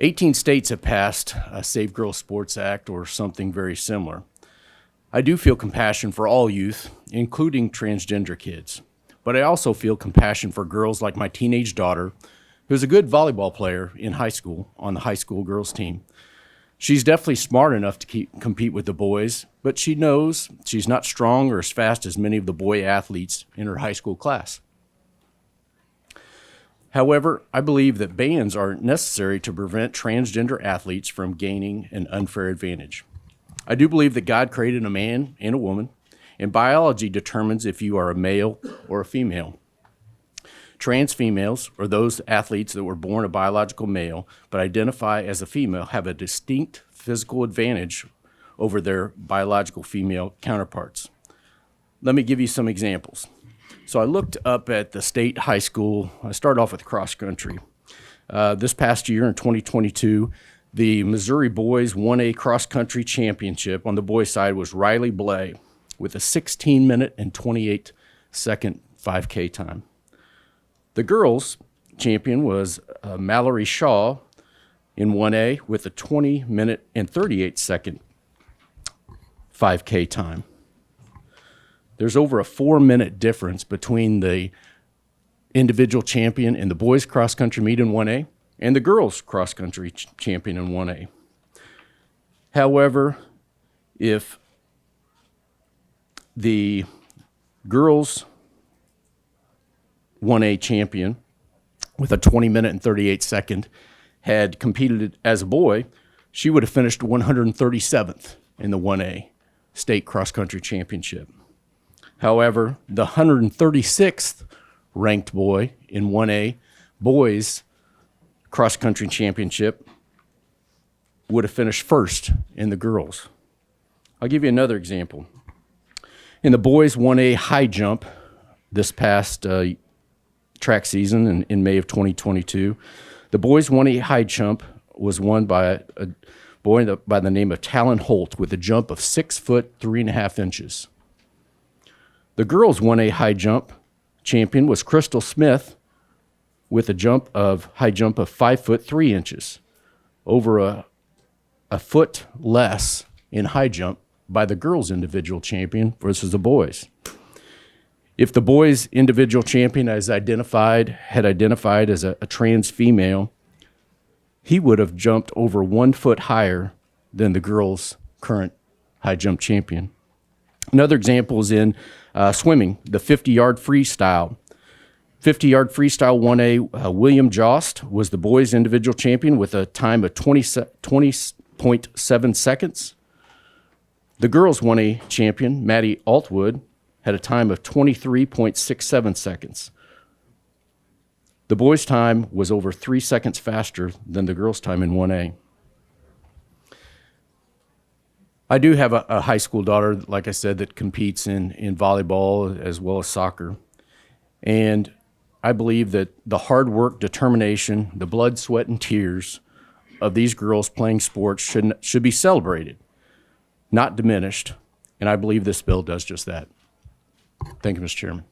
18 states have passed a Save Girls Sports Act or something very similar. I do feel compassion for all youth, including transgender kids, but I also feel compassion for girls like my teenage daughter, who's a good volleyball player in high school on the high school girls team. She's definitely smart enough to compete with the boys, but she knows she's not strong or as fast as many of the boy athletes in her high school class. However, I believe that bans are necessary to prevent transgender athletes from gaining an unfair advantage. I do believe that God created a man and a woman, and biology determines if you are a male or a female. Trans females, or those athletes that were born a biological male but identify as a female, have a distinct physical advantage over their biological female counterparts. Let me give you some examples. So I looked up at the state high school. I started off with cross country. This past year in 2022, the Missouri Boys 1A Cross Country Championship on the boys' side was Riley Blay with a 16-minute and 28-second 5K time. The girls' champion was Mallory Shaw in 1A with a 20-minute and 38-second 5K time. There's over a 4-minute difference between the individual champion in the boys' cross-country meet in 1A and the girls' cross-country champion in 1A. However, if the girls' 1A champion with a 20-minute and 38-second had competed as a boy, she would have finished 137th in the 1A state cross-country championship. However, the 136th ranked boy in 1A boys cross-country championship would have finished first in the girls. I'll give you another example. In the boys 1A high jump this past track season in May of 2022, the boys 1A high jump was won by a boy by the name of Talon Holt with a jump of 6 foot 3.5 inches. The girls 1A high jump champion was Crystal Smith with a high jump of 5 foot 3 inches, over a foot less in high jump by the girls' individual champion versus the boys. If the boys' individual champion had identified as a trans female, he would have jumped over 1 foot higher than the girls' current high jump champion. Another example is in swimming, the 50-yard freestyle. 50-yard freestyle 1A, William Jost was the boys' individual champion with a time of 20.7 seconds. The girls' 1A champion, Maddie Altwood, had a time of 23.67 seconds. The boys' time was over 3 seconds faster than the girls' time in 1A. I do have a high school daughter, like I said, that competes in volleyball as well as soccer. And I believe that the hard work, determination, the blood, sweat, and tears of these girls playing sports should be celebrated, not diminished. And I believe this bill does just that. Thank you, Mr. Chairman.